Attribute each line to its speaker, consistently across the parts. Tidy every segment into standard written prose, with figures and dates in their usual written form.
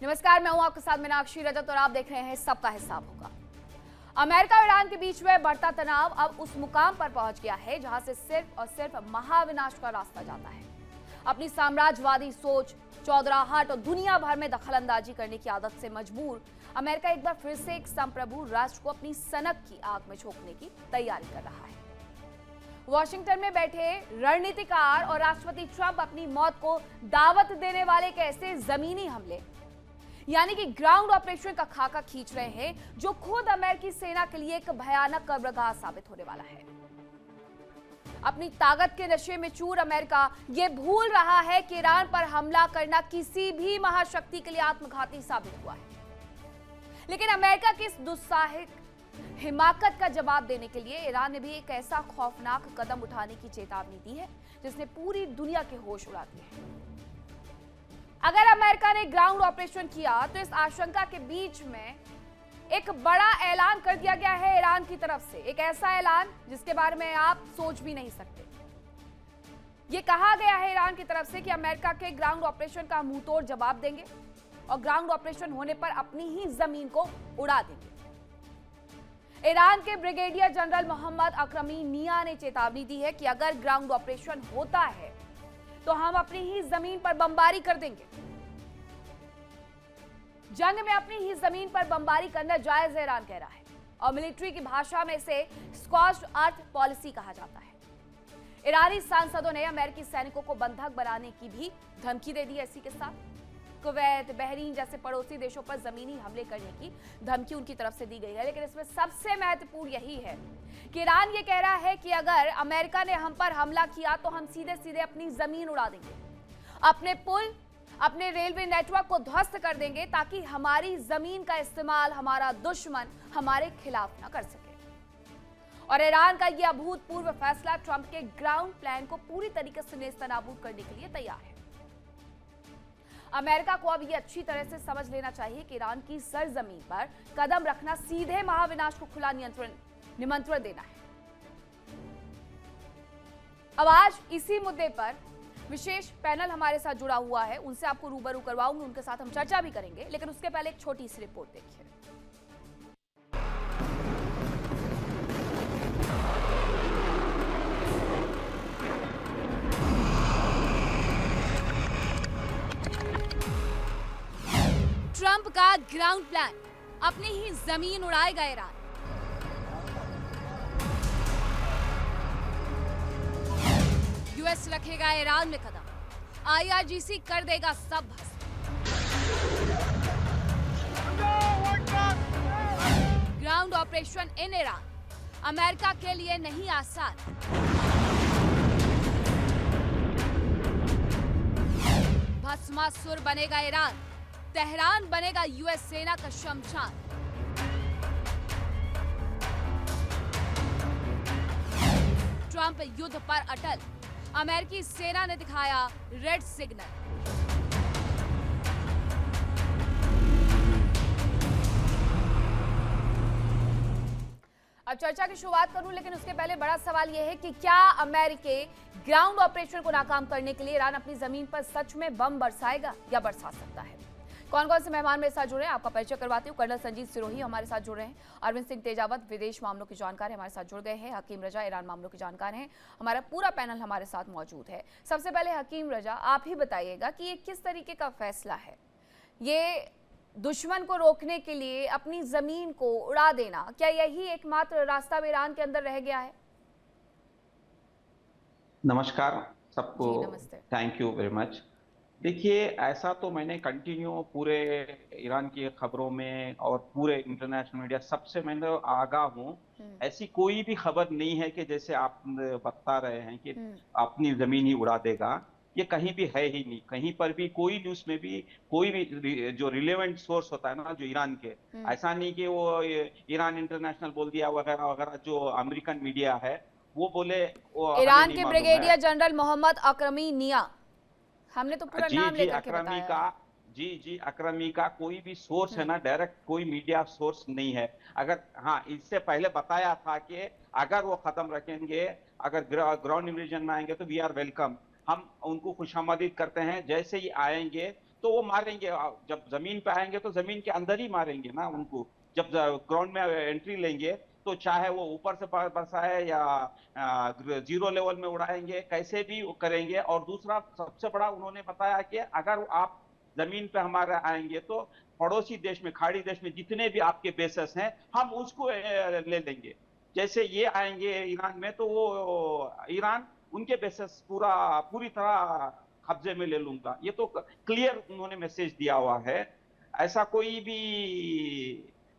Speaker 1: नमस्कार, मैं हूं आपके साथ मीनाक्षी रजत और आप देख रहे हैं सबका हिसाब होगा। अमेरिका और ईरान के बीच में बढ़ता तनाव अब उस मुकाम पर पहुंच गया है जहां से सिर्फ और सिर्फ महाविनाश का रास्ता जाता है। अपनी साम्राज्यवादी सोच, चौधराहट और दुनिया भर में दखलंदाजी करने की आदत से मजबूर अमेरिका एक बार फिर से एक संप्रभु राष्ट्र को अपनी सनक की आग में झोंकने की तैयारी कर रहा है। वॉशिंगटन में बैठे रणनीतिकार और राष्ट्रपति ट्रंप अपनी मौत को दावत देने वाले एक ऐसे जमीनी हमले यानी कि ग्राउंड ऑपरेशन का खाका खींच रहे हैं जो खुद अमेरिकी सेना के लिए एक भयानक कब्रगाह साबित होने वाला है। अपनी ताकत के नशे में चूर अमेरिका ये भूल रहा है कि ईरान पर हमला करना किसी भी महाशक्ति के लिए आत्मघाती साबित हुआ है। लेकिन अमेरिका की इस दुस्साहसिक हिमाकत का जवाब देने के लिए ईरान ने भी एक ऐसा खौफनाक कदम उठाने की चेतावनी दी है जिसने पूरी दुनिया के होश उड़ा दिए हैं। अगर अमेरिका ने ग्राउंड ऑपरेशन किया तो इस आशंका के बीच में एक बड़ा ऐलान कर दिया गया है ईरान की तरफ से, एक ऐसा ऐलान जिसके बारे में आप सोच भी नहीं सकते। यह कहा गया है ईरान की तरफ से कि अमेरिका के ग्राउंड ऑपरेशन का मुंहतोड़ जवाब देंगे और ग्राउंड ऑपरेशन होने पर अपनी ही जमीन को उड़ा देंगे। ईरान के ब्रिगेडियर जनरल मोहम्मद अकरमी निया ने चेतावनी दी है कि अगर ग्राउंड ऑपरेशन होता है तो हम अपनी ही जमीन पर बमबारी कर देंगे। जंग में अपनी ही जमीन पर बमबारी करना जायज है, ईरान कह रहा है, और मिलिट्री की भाषा में इसे स्कॉच्ड अर्थ पॉलिसी कहा जाता है। ईरानी सांसदों ने अमेरिकी सैनिकों को बंधक बनाने की भी धमकी दे दी है। इसी के साथ कुवैत, बहरीन जैसे पड़ोसी देशों पर जमीनी हमले करने की धमकी उनकी तरफ से दी गई है। लेकिन इसमें सबसे महत्वपूर्ण यही है कि ईरान ये कह रहा है कि अगर अमेरिका ने हम पर हमला किया तो हम सीधे सीधे अपनी जमीन उड़ा देंगे, अपने पुल, अपने रेलवे नेटवर्क को ध्वस्त कर देंगे ताकि हमारी जमीन का इस्तेमाल हमारा दुश्मन हमारे खिलाफ न कर सके। और ईरान का यह अभूतपूर्व फैसला ट्रंप के ग्राउंड प्लान को पूरी तरीके से नेस्तनाबूद करने के लिए तैयार है। अमेरिका को अब यह अच्छी तरह से समझ लेना चाहिए कि ईरान की सरजमीन पर कदम रखना सीधे महाविनाश को खुला निमंत्रण देना है। अब आज इसी मुद्दे पर विशेष पैनल हमारे साथ जुड़ा हुआ है, उनसे आपको रूबरू करवाऊंगी, उनके साथ हम चर्चा भी करेंगे। लेकिन उसके पहले एक छोटी सी रिपोर्ट देखिए। ट्रंप का ग्राउंड प्लान, अपनी ही जमीन उड़ाएगा ईरान। यूएस रखेगा ईरान में कदम, आईआरजीसी कर देगा सब भस्म। Ground operation in Iran America के लिए नहीं आसान। भस्मासुर बनेगा ईरान, तेहरान बनेगा यूएस सेना का शमशान। ट्रंप युद्ध पर अटल, अमेरिकी सेना ने दिखाया रेड सिग्नल। अब चर्चा की शुरुआत करूं, लेकिन उसके पहले बड़ा सवाल यह है कि क्या अमेरिकी ग्राउंड ऑपरेशन को नाकाम करने के लिए ईरान अपनी जमीन पर सच में बम बरसाएगा या बरसा सकता है? कौन कौन से मेहमान मेरे साथ जुड़े हैं आपका परिचय करवाती हूँ। कर्नल संजीत सिरोही हमारे साथ जुड़ रहे हैं, अरविंद सिंह तेजावत विदेश मामलों के जानकार हमारे साथ जुड़ गए हैं, हकीम रजा ईरान मामलों के जानकार हैं। हमारा पूरा पैनल हमारे साथ मौजूद है। सबसे पहले हकीम रजा, आप ही बताइएगा कि ये किस तरीके का फैसला है, ये दुश्मन को रोकने के लिए अपनी जमीन को उड़ा देना, क्या यही एकमात्र रास्ता ईरान के अंदर रह गया है?
Speaker 2: नमस्कार सबको, थैंक यू वेरी मच। देखिए, ऐसा तो मैंने कंटिन्यू पूरे ईरान की खबरों में और पूरे इंटरनेशनल मीडिया सबसे मैंने आगाह हूँ। ऐसी कोई भी खबर नहीं है कि जैसे आप बता रहे हैं कि अपनी जमीन ही उड़ा देगा, ये कहीं भी है ही नहीं। कहीं पर भी कोई न्यूज में भी कोई भी जो रिलेवेंट सोर्स होता है ना, जो ईरान के, ऐसा नहीं कि वो ईरान इंटरनेशनल बोल दिया वगैरह वगैरह, जो अमेरिकन मीडिया है वो बोले।
Speaker 1: ईरान के ब्रिगेडियर जनरल मोहम्मद अकरमी निया, हमने तो पूरा नाम लेकर के बताया।
Speaker 2: जी, अकरमी का कोई भी सोर्स है ना, डायरेक्ट कोई मीडिया सोर्स नहीं है। अगर हाँ, इससे पहले बताया था कि अगर वो खत्म रखेंगे, अगर ग्राउंड इन्वेजन में आएंगे तो वी आर वेलकम, हम उनको खुशामदीद करते हैं। जैसे ही आएंगे तो तो वो मारेंगे, जब जमीन पे आएंगे तो जमीन के अंदर ही मारेंगे ना उनको। जब ग्राउंड में एंट्री लेंगे तो चाहे वो ऊपर से बरसाए या जीरो लेवल में उड़ाएंगे, कैसे भी वो करेंगे। और दूसरा सबसे बड़ा उन्होंने बताया कि अगर आप जमीन पे हमारे आएंगे तो पड़ोसी देश में, खाड़ी देश में जितने भी आपके बेसेस हैं हम उसको ले लेंगे। जैसे ये आएंगे ईरान में तो वो ईरान उनके बेसेस पूरी तरह कब्जे में ले लूंगा। ये तो क्लियर उन्होंने मैसेज दिया हुआ है। ऐसा कोई भी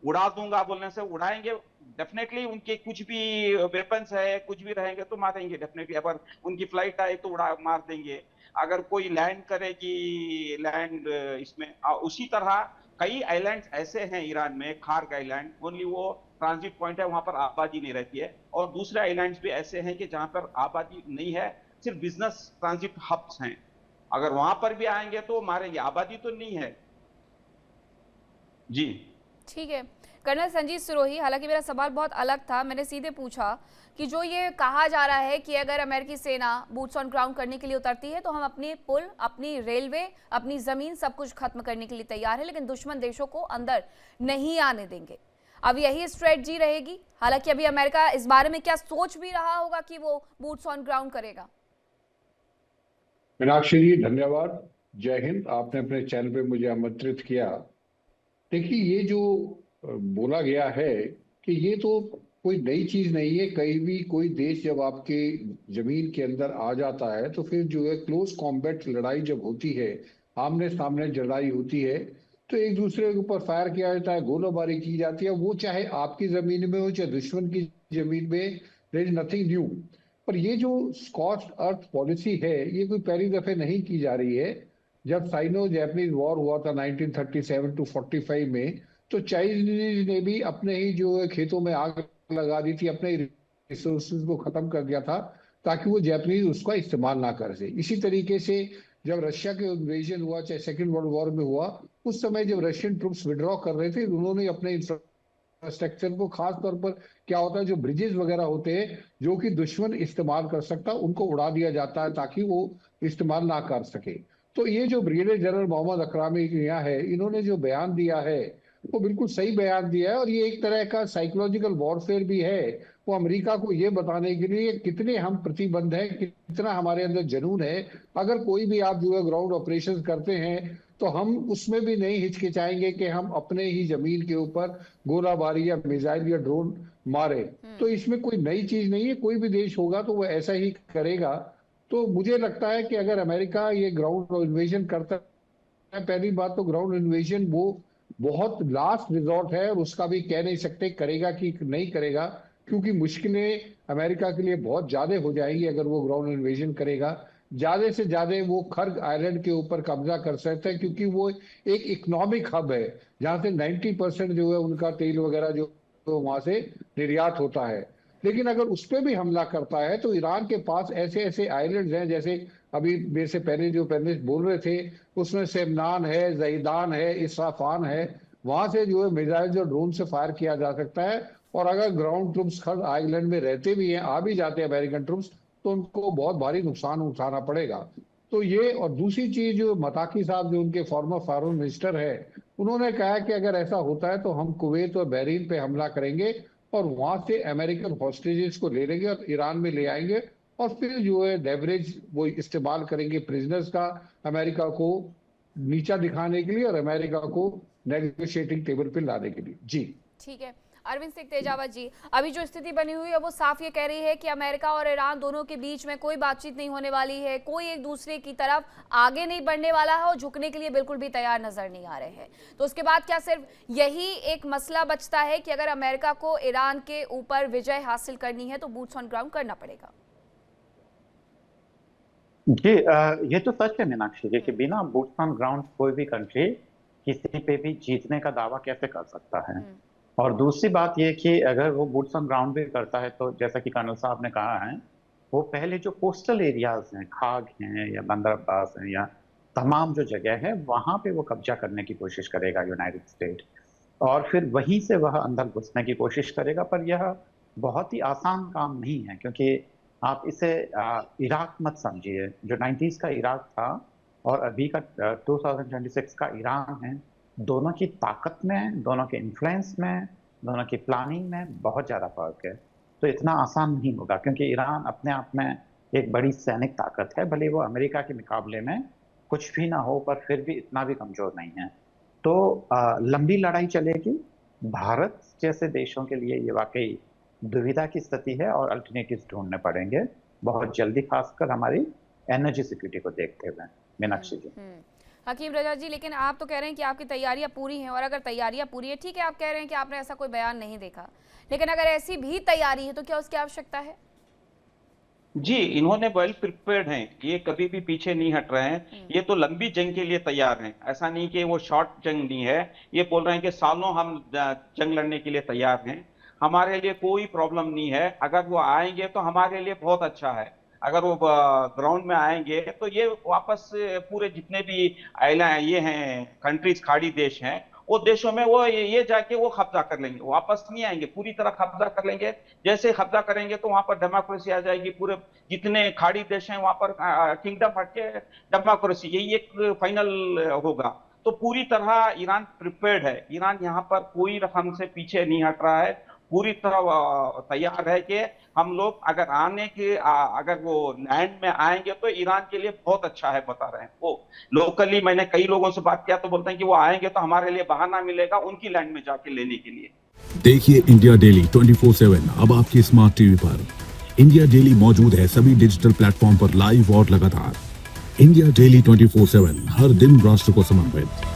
Speaker 2: उड़ा दूंगा बोलने से उड़ाएंगे डेफिनेटली। उनके कुछ भी वेपन्स है, कुछ भी रहेंगे तो मारेंगे डेफिनेटली। अगर उनकी फ्लाइट आए तो उड़ा मार देंगे। अगर कोई लैंड करेगी लैंड इसमें, उसी तरह कई आइलैंड्स ऐसे हैं ईरान में, खार्ग आइलैंड ओनली वो ट्रांजिट पॉइंट है, वहां पर आबादी नहीं रहती है। और दूसरे आइलैंड्स भी ऐसे हैं कि जहां पर आबादी नहीं है, सिर्फ बिजनेस ट्रांजिट हब्स हैं। अगर वहां पर भी आएंगे तो मारेंगे, आबादी तो नहीं है। जी
Speaker 1: ठीक है। कर्नल संजीव सिरोही, हालांकि मेरा सवाल बहुत अलग था। मैंने सीधे पूछा कि जो ये कहा जा रहा है कि अगर अमेरिकी सेना बूट्स ऑन ग्राउंड करने के लिए उतरती है तो हम अपने पुल, अपनी रेलवे, अपनी जमीन सब कुछ खत्म करने के लिए तैयार है, लेकिन दुश्मन देशों को अंदर नहीं आने देंगे। अब यही स्ट्रेटजी रहेगी। हालांकि अभी अमेरिका इस बारे में क्या सोच भी रहा होगा कि वो बूट्स ऑन ग्राउंड करेगा।
Speaker 3: मीनाक्षी जी धन्यवाद, जय हिंद। आपने अपने चैनल पे मुझे आमंत्रित किया। देखिए, ये जो बोला गया है कि ये तो कोई नई चीज नहीं है। कहीं भी कोई देश जब आपके जमीन के अंदर आ जाता है तो फिर जो है क्लोज कॉम्बैट लड़ाई जब होती है, आमने सामने लड़ाई होती है, तो एक दूसरे के ऊपर फायर किया जाता है, गोलाबारी की जाती है। वो चाहे आपकी जमीन में हो चाहे दुश्मन की जमीन में, देयर इज नथिंग न्यू। पर ये जो स्कॉच्ड अर्थ पॉलिसी है, ये कोई पहली दफे नहीं की जा रही है। जब साइनो जैपनीज वॉर हुआ था 1937 टू 45 में, तो चाइनीज ने भी अपने ही जो खेतों में आग लगा दी थी, अपने रिसोर्सेज को खत्म कर दिया था ताकि वो जैपनीज उसका इस्तेमाल ना कर सके। इसी तरीके से जब रशिया के इन्वेजन हुआ, चाहे सेकेंड वर्ल्ड वॉर में हुआ, उस समय जब रशियन ट्रूप्स विड्रॉ कर रहे थे, उन्होंने अपने इंफ्रास्ट्रक्चर को, खास तौर पर क्या होता है जो ब्रिजेस वगैरह होते हैं जो कि दुश्मन इस्तेमाल कर सकता, उनको उड़ा दिया जाता है ताकि वो इस्तेमाल ना कर सके। तो ये जो ब्रिगेडियर जनरल मोहम्मद अकरामी यहाँ है, इन्होंने जो बयान दिया है वो बिल्कुल सही बयान दिया है। और ये एक तरह का साइकोलॉजिकल वॉरफेयर भी है। वो अमेरिका को ये बताने के लिए कितने हम प्रतिबद्ध हैं, कितना हमारे अंदर जुनून है। अगर कोई भी आप जो है ग्राउंड ऑपरेशन करते हैं तो हम उसमें भी नहीं हिचकिचाएंगे कि हम अपने ही जमीन के ऊपर गोलाबारी या मिसाइल या ड्रोन मारे। तो इसमें कोई नई चीज नहीं है। कोई भी देश होगा तो वो ऐसा ही करेगा। तो मुझे लगता है कि अगर अमेरिका ये ग्राउंड इन्वेजन करता है, पहली बात तो ग्राउंड इन्वेजन वो बहुत लास्ट रिजॉर्ट है और उसका भी कह नहीं सकते करेगा कि नहीं करेगा, क्योंकि मुश्किलें अमेरिका के लिए बहुत ज्यादा हो जाएंगी अगर वो ग्राउंड इन्वेजन करेगा। ज्यादा से ज्यादा वो खर्ग आइलैंड के ऊपर कब्जा कर सकता है, क्योंकि वो एक इकोनॉमिक हब है जहां से 90% जो है उनका तेल वगैरह जो तो वहां से निर्यात होता है। लेकिन अगर उस पर भी हमला करता है तो ईरान के पास ऐसे ऐसे आइलैंड्स हैं, जैसे अभी मेरे से पहले जो पैनलिस्ट बोल रहे थे, उसमें सेमनान है, जईदान है, इसराफान है। वहां से जो है मिसाइल और ड्रोन से फायर किया जा सकता है। और अगर ग्राउंड ट्रूप्स खर्ग आइलैंड में रहते भी हैं, आ भी जाते हैं अमेरिकन ट्रूप्स, तो उनको बहुत भारी नुकसान उठाना पड़ेगा। तो ये, और दूसरी चीज जो मताकी साहब जो उनके फॉर्मर फॉरेन मिनिस्टर है, उन्होंने कहा कि अगर ऐसा होता है तो हम कुवैत और बहरीन पे हमला करेंगे और वहां से अमेरिकन हॉस्टेजेस को ले लेंगे और ईरान में ले आएंगे और फिर जो है लेवरेज वो इस्तेमाल करेंगे प्रिजनर्स का, अमेरिका को नीचा दिखाने के लिए और अमेरिका को नेगोशिएटिंग टेबल पे लाने के लिए। जी
Speaker 1: ठीक है। अरविंद सिंह तेजावत जी, अभी जो स्थिति बनी हुई है वो साफ ये कह रही है कि अमेरिका और ईरान दोनों के बीच में कोई बातचीत नहीं होने वाली है, कोई एक दूसरे की तरफ आगे नहीं बढ़ने वाला है और झुकने के लिए बिल्कुल भी तैयार नजर नहीं आ रहे हैं। तो उसके बाद क्या सिर्फ यही एक मसला बचता है कि अगर अमेरिका को ईरान के ऊपर विजय हासिल करनी है तो बूट्स ऑन ग्राउंड करना पड़ेगा?
Speaker 4: जी, ये तो सच है मीनाक्षी जी कि बिना बूट्स ऑन ग्राउंड कोई भी कंट्री किसी पे भी जीतने का दावा कैसे कर सकता है। और दूसरी बात ये कि अगर वो बूट्स ऑन ग्राउंड भी करता है तो जैसा कि कर्नल साहब ने कहा है, वो पहले जो कोस्टल एरियाज हैं, खाग हैं या बंदर अब्बास हैं या तमाम जो जगह है, वहां पे वो कब्जा करने की कोशिश करेगा यूनाइटेड स्टेट, और फिर वहीं से वह अंदर घुसने की कोशिश करेगा। पर यह बहुत ही आसान काम नहीं है, क्योंकि आप इसे इराक मत समझिए। जो 90s का इराक था और अभी का 2026 का ईरान है, दोनों की ताकत में, दोनों के इन्फ्लुएंस में, दोनों की प्लानिंग में बहुत ज़्यादा फर्क है। तो इतना आसान नहीं होगा, क्योंकि ईरान अपने आप में एक बड़ी सैनिक ताकत है, भले वो अमेरिका के मुकाबले में कुछ भी ना हो, पर फिर भी इतना भी कमजोर नहीं है। तो लंबी लड़ाई चलेगी। भारत जैसे देशों के लिए ये वाकई दुविधा की स्थिति है और अल्टरनेटिव्स ढूंढने पड़ेंगे बहुत जल्दी, खासकर हमारी एनर्जी सिक्योरिटी को देखते हुए। मीनाक्षी जी।
Speaker 1: हकीम रजा जी, लेकिन आप तो कह रहे हैं कि आपकी तैयारियां पूरी हैं, और अगर तैयारियां पूरी है, ठीक है, आप कह रहे हैं कि आपने ऐसा कोई बयान नहीं देखा, लेकिन अगर ऐसी भी तैयारी है तो क्या उसकी आवश्यकता है?
Speaker 2: जी, इन्होंने वेल प्रिपेयर्ड हैं, ये कभी भी पीछे नहीं हट रहे हैं। ये तो लंबी जंग के लिए तैयार हैं, ऐसा नहीं कि वो शॉर्ट जंग नहीं है। ये बोल रहे हैं कि सालों हम जंग लड़ने के लिए तैयार हैं, हमारे लिए कोई प्रॉब्लम नहीं है। अगर वो आएंगे तो हमारे लिए बहुत अच्छा है। अगर वो ग्राउंड में आएंगे तो ये वापस पूरे जितने भी ये हैं कंट्रीज, खाड़ी देश हैं, वो देशों में वो ये जाके वो कब्जा कर लेंगे, वापस नहीं आएंगे, पूरी तरह कब्जा कर लेंगे। जैसे कब्जा करेंगे तो वहां पर डेमोक्रेसी आ जाएगी, पूरे जितने खाड़ी देश हैं वहां पर किंगडम हटके डेमोक्रेसी, यही एक फाइनल होगा। तो पूरी तरह ईरान प्रिपेयर्ड है, ईरान यहाँ पर कोई रकम से पीछे नहीं हट रहा है, पूरी तरह तैयार है कि हम लोग अगर अगर वो लैंड में आएंगे तो ईरान के लिए बहुत अच्छा है, बता रहे हैं वो। लोकली मैंने कई लोगों से बात किया तो बोलते हैं कि वो आएंगे तो हमारे लिए बहाना मिलेगा उनकी लैंड में जाके लेने के लिए।
Speaker 5: देखिए इंडिया डेली 24/7 अब आपकी स्मार्ट टीवी पर। इंडिया डेली मौजूद है सभी डिजिटल प्लेटफॉर्म पर लाइव और लगातार। इंडिया डेली 24/7 हर दिन राष्ट्र को समर्पित।